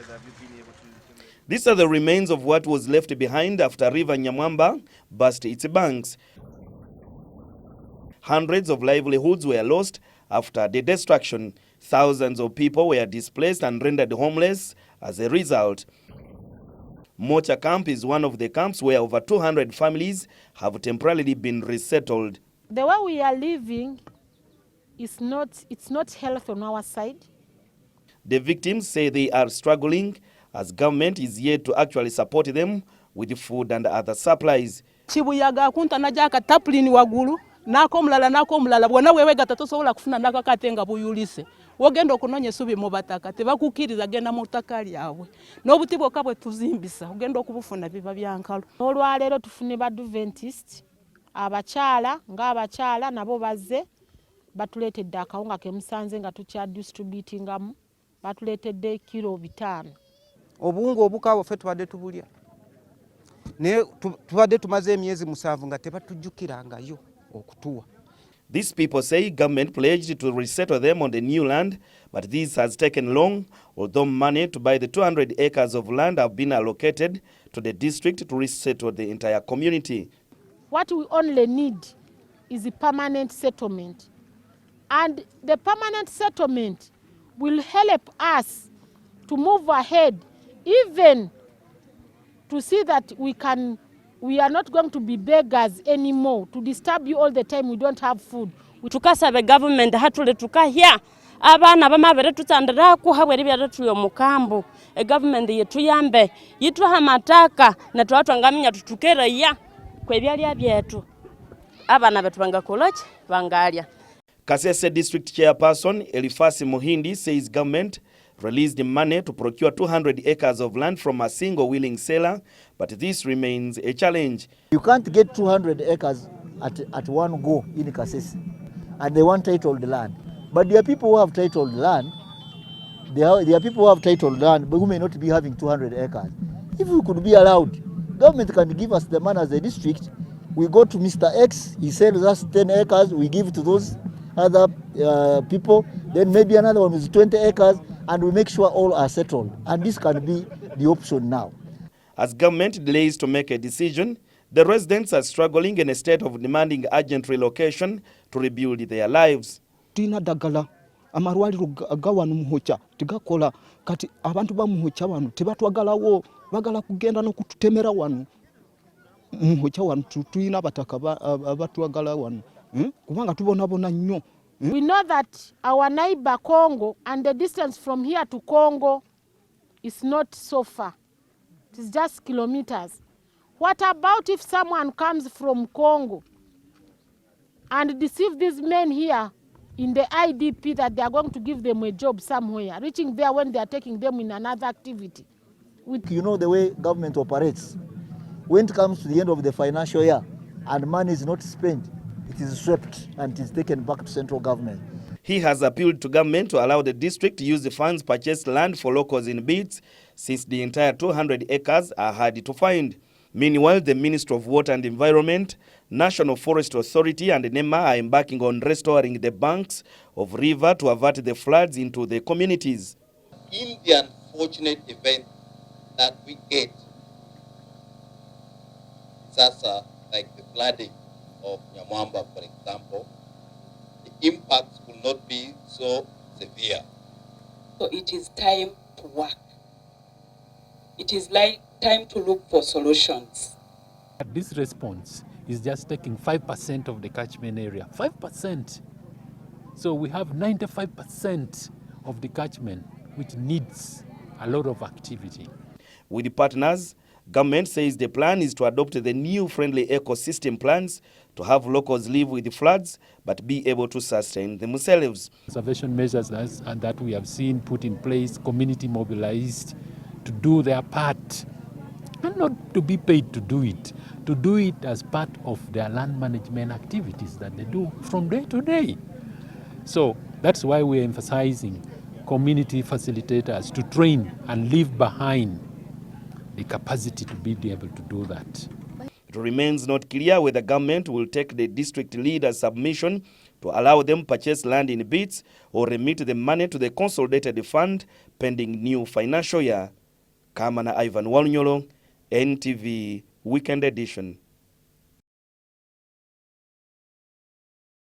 areas have you been able to? These are the remains of what was left behind after River Nyamwamba burst its banks. Hundreds of livelihoods were lost after the destruction. Thousands of people were displaced and rendered homeless as a result. Mocha camp is one of the camps where over 200 families have temporarily been resettled. The way we are living it's not health on our side. The victims say they are struggling as government is yet to actually support them with food and other supplies. Chibuyaga kuntana jaka taplini wagulu nako mulala bwana wewe gatatosobola kufuna nako katenga buyulise wogenda okunonye subi mu bataka tebakukiriza genda mu ttaka lyabwe n'obutibwo kabwe tuzimbisa ogenda okubufuna biba byankalu. Olwaleero tufune ba Adventist abakyala nabo bazze batuleetedde akawunga ke musanze nga tukya distributingamu batuleetedde kilo 5. Obuwunga obukawo ffe tubadde tubulya naye tubadde tumaze emyezi 7 nga tebatujjukirangayo okutuwa. These people say government pledged to resettle them on the new land, but this has taken long, although money to buy the 200 acres of land have been allocated to the district to resettle the entire community. What we only need is a permanent settlement. And the permanent settlement will help us to move ahead, even to see that we are not going to be beggars anymore, to disturb you all the time we don't have food. Tukasabe government hatule tukahya abana bamabere tutandira kuhabwera byatu yo mukambo government yetu yambe yitu hamataka na twatwangaminya tutukera ya kwebyalya byetu abana betu bangakoloki bangalya. Kasese District Chairperson Elifasi Muhindi says government released the money to procure 200 acres of land from a single willing seller, but this remains a challenge. You can't get 200 acres at one go in Kasese, and they want titled land. But there are people who have titled land. There are people who have titled land, but who may not be having 200 acres. If we could be allowed, government can give us the money as a district. We go to Mr. X, he sells us 10 acres, we give it to those other people, then maybe another one with 20 acres, and we make sure all are settled. And this can be the option now. As government delays to make a decision, the residents are struggling in a state of demanding urgent relocation to rebuild their lives. Tina dagala amarwaliro gawanu muhocha tigakola kati abantu ba muhocha wanu tebatwagala wo bagala kugenda no kututemera wanu muhocha wanu tuina bataka abatwagala wanu kubanga tubonabona nnyo. We know that our neighbor Congo and the distance from here to Congo is not so far. It is just kilometers. What about if someone comes from Congo and deceive these men here in the IDP that they are going to give them a job somewhere, reaching there when they are taking them in another activity? You know the way government operates. When it comes to the end of the financial year and money is not spent, it is swept and it is taken back to central government. He has appealed to government to allow the district to use the funds purchased land for locals in bids, since the entire 200 acres are hard to find. Meanwhile, the Ministry of Water and Environment, National Forest Authority and NEMA are embarking on restoring the banks of river to avert the floods into the communities. In the unfortunate event that we get disaster like the flooding of Nyamwamba, for example, the impacts will not be so severe. So it is time to work. It is like time to look for solutions. This response is just taking 5% of the catchment area. 5%. So we have 95% of the catchment which needs a lot of activity. With the partners, government says the plan is to adopt the new friendly ecosystem plans to have locals live with the floods but be able to sustain themselves. Conservation measures that we have seen put in place, community mobilized to do their part and not to be paid to do it as part of their land management activities that they do from day to day. So that's why we're emphasizing community facilitators to train and leave behind the capacity to be able to do that. It remains not clear whether government will take the district leaders' submission to allow them purchase land in bits or remit the money to the consolidated fund pending new financial year. Kama na Ivan Walunyolo, NTV Weekend Edition.